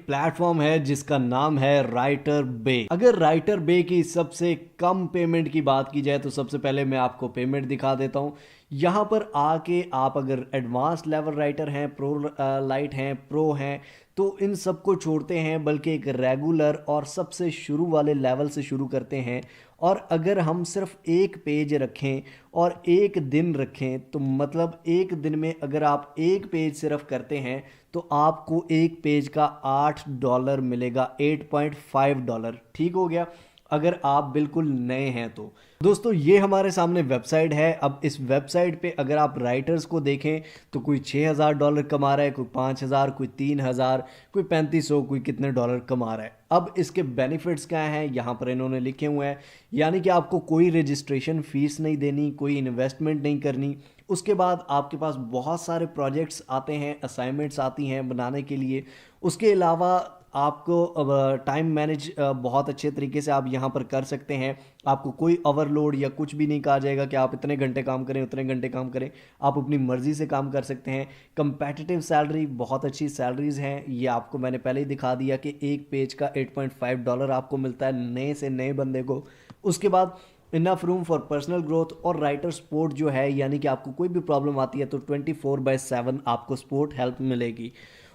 Platform है जिसका नाम है राइटर बे। अगर राइटर बे की सबसे कम पेमेंट की बात की जाए तो सबसे पहले मैं आपको पेमेंट दिखा देता हूं। यहाँ पर आके आप अगर एडवांस लेवल राइटर हैं, प्रो लाइट हैं, प्रो हैं, तो इन सबको छोड़ते हैं बल्कि एक रेगुलर और सबसे शुरू वाले लेवल से शुरू करते हैं। और अगर हम सिर्फ एक पेज रखें और एक दिन रखें तो मतलब एक दिन में अगर आप एक पेज सिर्फ करते हैं तो आपको एक पेज का $8 मिलेगा, $8.5। ठीक हो गया अगर आप बिल्कुल नए हैं तो। दोस्तों ये हमारे सामने वेबसाइट है। अब इस वेबसाइट पे अगर आप राइटर्स को देखें तो कोई $6,000 कमा रहा है, कोई 5,000, कोई 3,000, कोई 3500, कोई कितने डॉलर कमा रहा है। अब इसके बेनिफिट्स क्या हैं यहाँ पर इन्होंने लिखे हुए हैं, यानी कि आपको कोई रजिस्ट्रेशन फीस नहीं देनी, कोई इन्वेस्टमेंट नहीं करनी। उसके बाद आपके पास बहुत सारे प्रोजेक्ट्स आते हैं, असाइनमेंट्स आती हैं बनाने के लिए। उसके अलावा आपको अब टाइम मैनेज बहुत अच्छे तरीके से आप यहाँ पर कर सकते हैं। आपको कोई ओवरलोड या कुछ भी नहीं कहा जाएगा कि आप इतने घंटे काम करें, उतने घंटे काम करें। आप अपनी मर्ज़ी से काम कर सकते हैं। कंपेटिटिव सैलरी, बहुत अच्छी सैलरीज़ हैं। ये आपको मैंने पहले ही दिखा दिया कि एक पेज का $8.5 आपको मिलता है नए से नए बंदे को। उसके बाद enough room for personal growth और राइटर सपोर्ट जो है, यानी कि आपको कोई भी प्रॉब्लम आती है तो 24/7 आपको सपोर्ट हेल्प मिलेगी।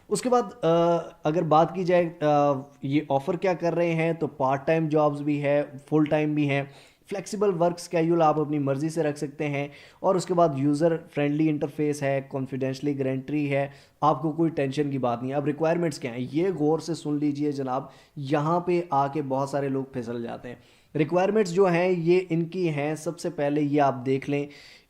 उसके बाद अगर बात की जाए ये ऑफ़र क्या कर रहे हैं, तो पार्ट टाइम जॉब्स भी है, फुल टाइम भी हैं, फ्लेक्सिबल वर्क स्केड्यूल आप अपनी मर्ज़ी से रख सकते हैं। और उसके बाद यूज़र फ्रेंडली इंटरफेस है, कॉन्फिडेंशली गारंटी है, आपको कोई टेंशन की बात नहीं है। अब रिक्वायरमेंट्स क्या हैं ये गौर से सुन लीजिए जनाब, यहाँ पे आके बहुत सारे लोग फिसल जाते हैं। रिक्वायरमेंट्स जो हैं ये इनकी हैं, सबसे पहले ये आप देख लें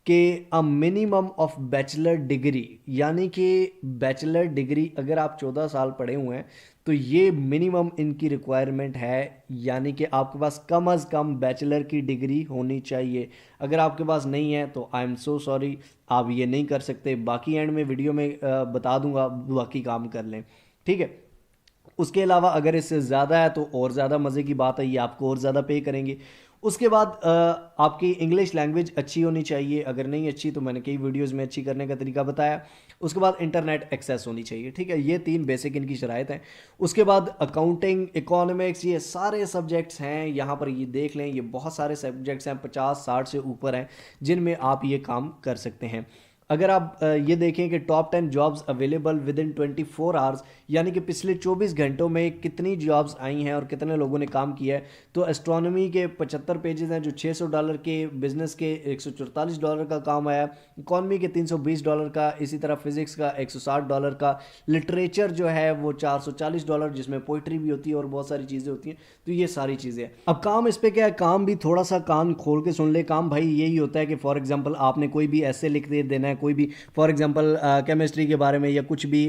कि a minimum of bachelor degree, यानी कि बैचलर डिग्री अगर आप 14 साल पढ़े हुए हैं तो ये मिनिमम इनकी रिक्वायरमेंट है, यानी कि आपके पास कम अज़ कम बैचलर की डिग्री होनी चाहिए। अगर आपके पास नहीं है तो आई एम सो सॉरी, आप ये नहीं कर सकते। बाकी एंड में वीडियो में बता दूंगा, बाकी काम कर लें, ठीक है। उसके अलावा अगर इससे ज़्यादा है तो और ज़्यादा मज़े की बात है, ये आपको और ज़्यादा पे करेंगे। उसके बाद आपकी इंग्लिश लैंग्वेज अच्छी होनी चाहिए, अगर नहीं अच्छी तो मैंने कई वीडियोस में अच्छी करने का तरीका बताया। उसके बाद इंटरनेट एक्सेस होनी चाहिए, ठीक है। ये 3 बेसिक इनकी शराइत हैं। उसके बाद अकाउंटिंग, इकोनॉमिक्स, ये सारे सब्जेक्ट्स हैं यहाँ पर, ये देख लें, ये बहुत सारे सब्जेक्ट्स हैं, 50-60 से ऊपर हैं जिनमें आप ये काम कर सकते हैं। अगर आप ये देखें कि top 10 jobs available with in 24 hours, यानी कि पिछले 24 घंटों में कितनी जॉब्स आई हैं और कितने लोगों ने काम किया है, तो एस्ट्रोनॉमी के 75 पेजेस हैं जो $600 के, बिजनेस के $144 का काम आया, इकॉनमी के $320 का, इसी तरह फिजिक्स का $160 का, लिटरेचर जो है वो $440 जिसमें पोइट्री भी होती है और बहुत सारी चीज़ें होती हैं। तो ये सारी चीज़ें हैं। अब काम इस पर क्या है, काम भी थोड़ा सा कान खोल के सुन ले। काम भाई यही होता है कि फॉर एग्जाम्पल आपने कोई भी ऐसे लिख दे देना है, कोई भी फॉर एग्जांपल केमिस्ट्री के बारे में या कुछ भी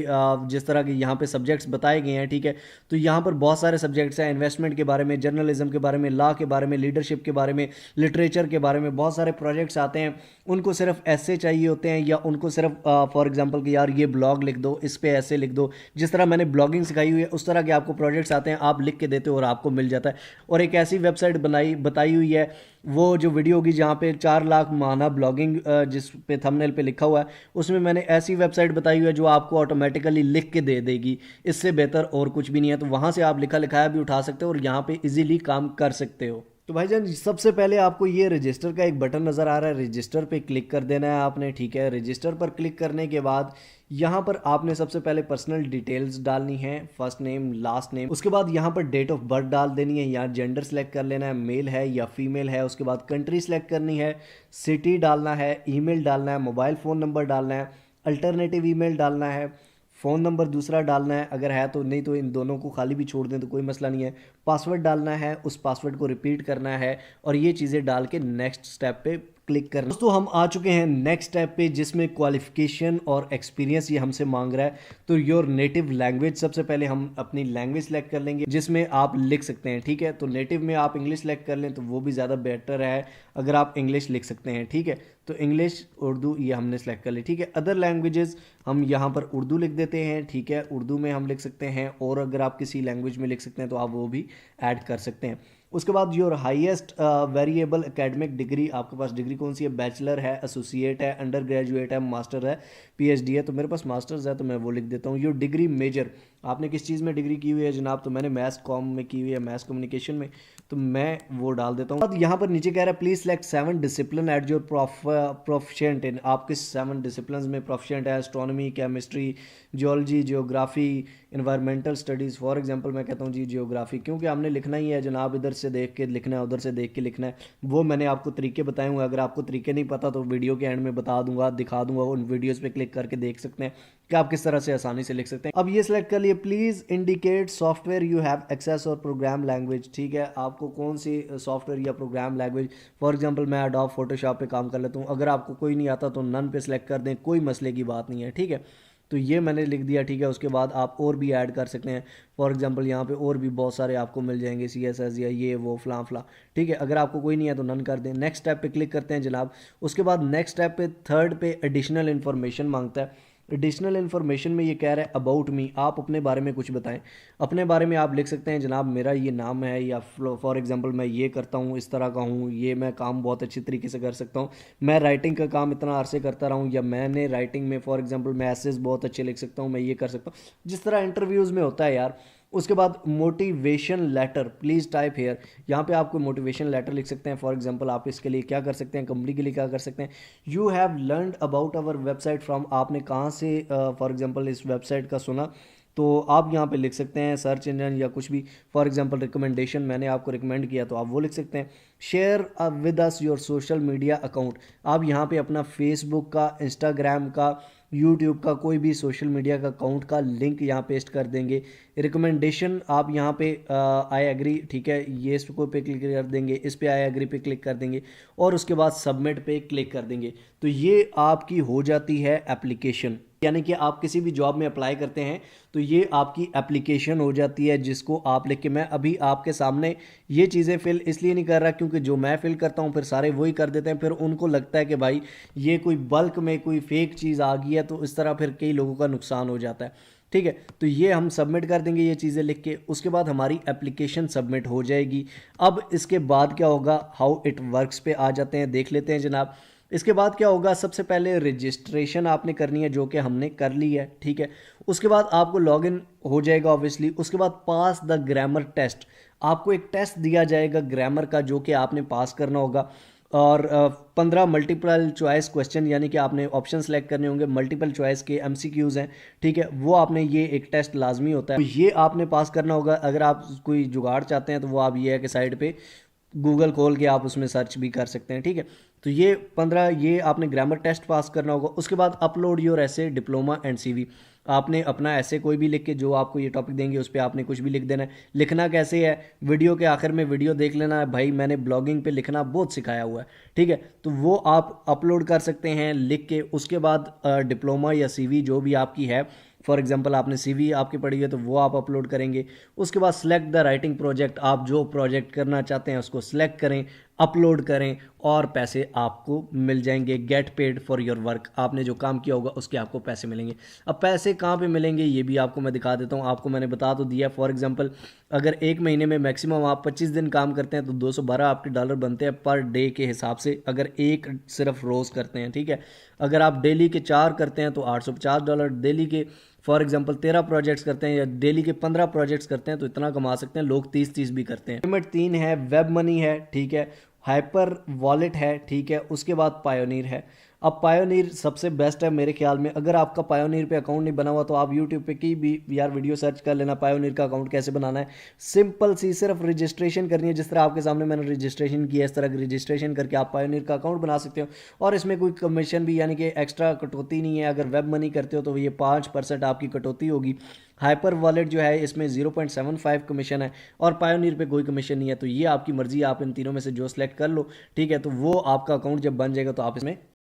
जिस तरह के यहाँ पे सब्जेक्ट्स बताए गए हैं, ठीक है। तो यहाँ पर बहुत सारे सब्जेक्ट्स हैं, इन्वेस्टमेंट के बारे में, जर्नलिज्म के बारे में, लॉ के बारे में, लीडरशिप के बारे में, लिटरेचर के बारे में बहुत सारे प्रोजेक्ट्स आते हैं। उनको सिर्फ ऐसे चाहिए होते हैं या उनको सिर्फ फॉर एग्जाम्पल कि यार ये ब्लॉग लिख दो, इस पर ऐसे लिख दो, जिस तरह मैंने ब्लॉगिंग सिखाई हुई है उस तरह के आपको प्रोजेक्ट्स आते हैं, आप लिख के देते हो और आपको मिल जाता है। और एक ऐसी वेबसाइट बताई हुई है, वो जो वीडियो होगी जहाँ पे 4 लाख माना ब्लॉगिंग जिस पे थंबनेल पे लिखा हुआ है, उसमें मैंने ऐसी वेबसाइट बताई हुई है जो आपको ऑटोमेटिकली लिख के दे देगी। इससे बेहतर और कुछ भी नहीं है। तो वहाँ से आप लिखा लिखाया भी उठा सकते हो और यहाँ पे इजीली काम कर सकते हो। तो भाईजान सबसे पहले आपको ये रजिस्टर का एक बटन नज़र आ रहा है, रजिस्टर पे क्लिक कर देना है आपने, ठीक है। रजिस्टर पर क्लिक करने के बाद यहाँ पर आपने सबसे पहले पर्सनल डिटेल्स डालनी है, फर्स्ट नेम, लास्ट नेम। उसके बाद यहाँ पर डेट ऑफ बर्थ डाल देनी है, यहाँ जेंडर सेलेक्ट कर लेना है, मेल है या फीमेल है। उसके बाद कंट्री सेलेक्ट करनी है, सिटी डालना है, ईमेल डालना है, मोबाइल फ़ोन नंबर डालना है, अल्टरनेटिव ईमेल डालना है, फ़ोन नंबर दूसरा डालना है अगर है तो, नहीं तो इन दोनों को खाली भी छोड़ दें तो कोई मसला नहीं है। पासवर्ड डालना है, उस पासवर्ड को रिपीट करना है और ये चीज़ें डाल के नेक्स्ट स्टेप पे क्लिक करना। दोस्तों हम आ चुके हैं नेक्स्ट स्टेप पे जिसमें क्वालिफिकेशन और एक्सपीरियंस ये हमसे मांग रहा है। तो योर नेटिव लैंग्वेज, सबसे पहले हम अपनी लैंग्वेज सेलेक्ट कर लेंगे जिसमें आप लिख सकते हैं, ठीक है। तो नेटिव में आप इंग्लिश सेलेक्ट कर लें तो वो भी ज़्यादा बेटर है अगर आप इंग्लिश लिख सकते हैं, ठीक है। तो इंग्लिश, उर्दू ये हमने सेलेक्ट कर ली, ठीक है। अदर लैंग्वेजेस हम यहाँ पर उर्दू लिख देते हैं, ठीक है। उर्दू में हम लिख सकते हैं और अगर आप किसी लैंग्वेज में लिख सकते हैं तो आप वो भी ऐड कर सकते हैं। उसके बाद your highest variable academic degree, आपके पास डिग्री कौन सी है, बैचलर है, एसोसिएट है, अंडर ग्रेजुएट है, मास्टर है, पीएचडी है। तो मेरे पास मास्टर्स है तो मैं वो लिख देता हूँ। योर डिग्री मेजर, आपने किस चीज़ में डिग्री की हुई है जनाब, तो मैंने मैथ्स कॉम में की हुई है, मैथ्स कम्युनिकेशन में, तो मैं वो डाल देता हूँ। अब यहाँ पर नीचे कह रहा है please select 7 discipline at your proficient इन, आप किस 7 डिसिप्लिन में प्रोफिशिएंट है, astronomy, chemistry, geology, geography, environmental studies. For example मैं कहता हूँ जी जियोग्राफी, क्योंकि हमने लिखना ही है जनाब, इधर से देख के लिखना है, उधर से देख के लिखना है। वो मैंने आपको तरीके बताए हुए, अगर आपको तरीके नहीं पता तो वीडियो के एंड में बता दूंगा, दिखा दूंगा, उन वीडियोज़ पे क्लिक करके देख सकते हैं कि आप किस तरह से आसानी से लिख सकते हैं। अब ये सिलेक्ट कर लिए, please indicate software you have access और प्रोग्राम लैंग्वेज। ठीक है, आपको कौन सी सॉफ्टवेयर या प्रोग्राम लैंग्वेज, फॉर एग्जांपल मैं एडोब फोटोशॉप पे काम कर लेता हूँ, अगर आपको कोई नहीं आता तो नन पे सिलेक्ट कर दें, कोई मसले की बात नहीं है। ठीक है, तो ये मैंने लिख दिया। ठीक है, उसके बाद आप और भी ऐड कर सकते हैं, फॉर एग्जांपल यहाँ पे और भी बहुत सारे आपको मिल जाएंगे, CSS या ये वो फलां फलां। ठीक है, अगर आपको कोई नहीं है तो नन कर दें। नेक्स्ट स्टेप पे क्लिक करते हैं जनाब। उसके बाद नेक्स्ट स्टेप पे थर्ड पे एडिशनल इन्फॉर्मेशन मांगता है। एडिशनल इन्फॉर्मेशन में ये कह रहा है अबाउट मी, आप अपने बारे में कुछ बताएं। अपने बारे में आप लिख सकते हैं जनाब मेरा ये नाम है, या फॉर एग्जांपल मैं ये करता हूँ, इस तरह का हूँ, ये मैं काम बहुत अच्छी तरीके से कर सकता हूँ, मैं राइटिंग का काम इतना अरसे करता रहा हूँ, या मैंने राइटिंग में फॉर एग्जांपल मैं एसेस बहुत अच्छे लिख सकता हूँ, मैं ये कर सकता हूँ, जिस तरह इंटरव्यूज़ में होता है यार। उसके बाद motivation letter, please type here, यहाँ पे आपको मोटिवेशन लेटर लिख सकते हैं। फॉर एग्जांपल आप इसके लिए क्या कर सकते हैं, कंपनी के लिए क्या कर सकते हैं, you have learn about our website from, आपने कहाँ से फॉर एग्जांपल इस वेबसाइट का सुना, तो आप यहाँ पे लिख सकते हैं सर्च इंजन या कुछ भी। फॉर एग्जांपल रिकमेंडेशन, मैंने आपको रिकमेंड किया तो आप वो लिख सकते हैं। Share with us your social media account, आप यहाँ पे अपना फेसबुक का, इंस्टाग्राम का, यूट्यूब का, कोई भी सोशल मीडिया का अकाउंट का लिंक यहाँ पेस्ट कर देंगे। रिकमेंडेशन आप यहाँ पे आई एग्री, ठीक है, ये इसको पे क्लिक कर देंगे, इस पे आई एग्री पे क्लिक कर देंगे, और उसके बाद सबमिट पे क्लिक कर देंगे। तो ये आपकी हो जाती है एप्लीकेशन, यानी कि आप किसी भी जॉब में अप्लाई करते हैं तो ये आपकी एप्लीकेशन हो जाती है, जिसको आप लिख के, मैं अभी आपके सामने ये चीज़ें फिल इसलिए नहीं कर रहा क्योंकि जो मैं फिल करता हूँ फिर सारे वही कर देते हैं, फिर उनको लगता है कि भाई ये कोई बल्क में कोई फेक चीज़ आ गई है, तो इस तरह फिर कई लोगों का नुकसान हो जाता है। ठीक है, तो ये हम सबमिट कर देंगे ये चीज़ें लिख के, उसके बाद हमारी एप्लीकेशन सबमिट हो जाएगी। अब इसके बाद क्या होगा, हाउ इट वर्क्स पे आ जाते हैं, देख लेते हैं जनाब। इसके बाद क्या होगा, सबसे पहले रजिस्ट्रेशन आपने करनी है, जो कि हमने कर ली है। ठीक है, उसके बाद आपको लॉगिन हो जाएगा ऑब्वियसली। उसके बाद पास द ग्रामर टेस्ट, आपको एक टेस्ट दिया जाएगा ग्रामर का, जो कि आपने पास करना होगा। और 15 मल्टीपल चॉइस क्वेश्चन, यानी कि आपने ऑप्शन सेलेक्ट करने होंगे, मल्टीपल चॉइस के MCQs हैं। ठीक है, वो आपने, ये एक टेस्ट लाजमी होता है, तो ये आपने पास करना होगा। अगर आप कोई जुगाड़ चाहते हैं तो वो आप ये है कि साइड पे गूगल खोल के आप उसमें सर्च भी कर सकते हैं। ठीक है, तो ये 15 ये आपने ग्रामर टेस्ट पास करना होगा। उसके बाद अपलोड योर ऐसे डिप्लोमा एंड CV, आपने अपना ऐसे कोई भी लिख के, जो आपको ये टॉपिक देंगे उस पर आपने कुछ भी लिख देना है। लिखना कैसे है, वीडियो के आखिर में वीडियो देख लेना है भाई, मैंने ब्लॉगिंग पे लिखना बहुत सिखाया हुआ है। ठीक है, तो वो आप अपलोड कर सकते हैं लिख के। उसके बाद डिप्लोमा या CV जो भी आपकी है, फॉर एग्जांपल आपने CV आपकी पढ़ी है तो वो आप अपलोड करेंगे। उसके बाद सिलेक्ट द राइटिंग प्रोजेक्ट, आप जो प्रोजेक्ट करना चाहते हैं उसको सिलेक्ट करें, अपलोड करें, और पैसे आपको मिल जाएंगे। Get paid for your work, आपने जो काम किया होगा उसके आपको पैसे मिलेंगे। अब पैसे कहाँ पे मिलेंगे ये भी आपको मैं दिखा देता हूँ। आपको मैंने बता तो दिया, फॉर एग्जांपल अगर एक महीने में मैक्सिमम आप 25 दिन काम करते हैं तो 212 आपके डॉलर बनते हैं पर डे के हिसाब से, अगर एक सिर्फ रोज़ करते हैं। ठीक है, अगर आप डेली के 4 करते हैं तो $850, डेली के फॉर एग्जांपल 13 प्रोजेक्ट्स करते हैं या डेली के 15 प्रोजेक्ट्स करते हैं तो इतना कमा सकते हैं। लोग 30-30 भी करते हैं। पेमेंट 3 है, वेब मनी है, ठीक है, हाइपर वॉलेट है, ठीक है, उसके बाद पायोनीर है। अब पायोनीर सबसे बेस्ट है मेरे ख्याल में। अगर आपका पायोनीर पे अकाउंट नहीं बना हुआ तो आप यूट्यूब पे की भी यार वीडियो सर्च कर लेना, पायोनीर का अकाउंट कैसे बनाना है। सिंपल सी सिर्फ रजिस्ट्रेशन करनी है, जिस तरह आपके सामने मैंने रजिस्ट्रेशन किया इस तरह रजिस्ट्रेशन करके आप पायोनीर का अकाउंट बना सकते हो। और इसमें कोई कमीशन भी यानी कि एक्स्ट्रा कटौती नहीं है। अगर वेब मनी करते हो तो ये 5% आपकी कटौती होगी। हाइपर वॉलेट जो है इसमें 0.75 कमीशन है, और पायोनीर पे कोई कमीशन नहीं है। तो ये आपकी मर्जी, आप इन तीनों में से जो सिलेक्ट कर लो। ठीक है, तो वो आपका अकाउंट जब बन जाएगा तो आप इसमें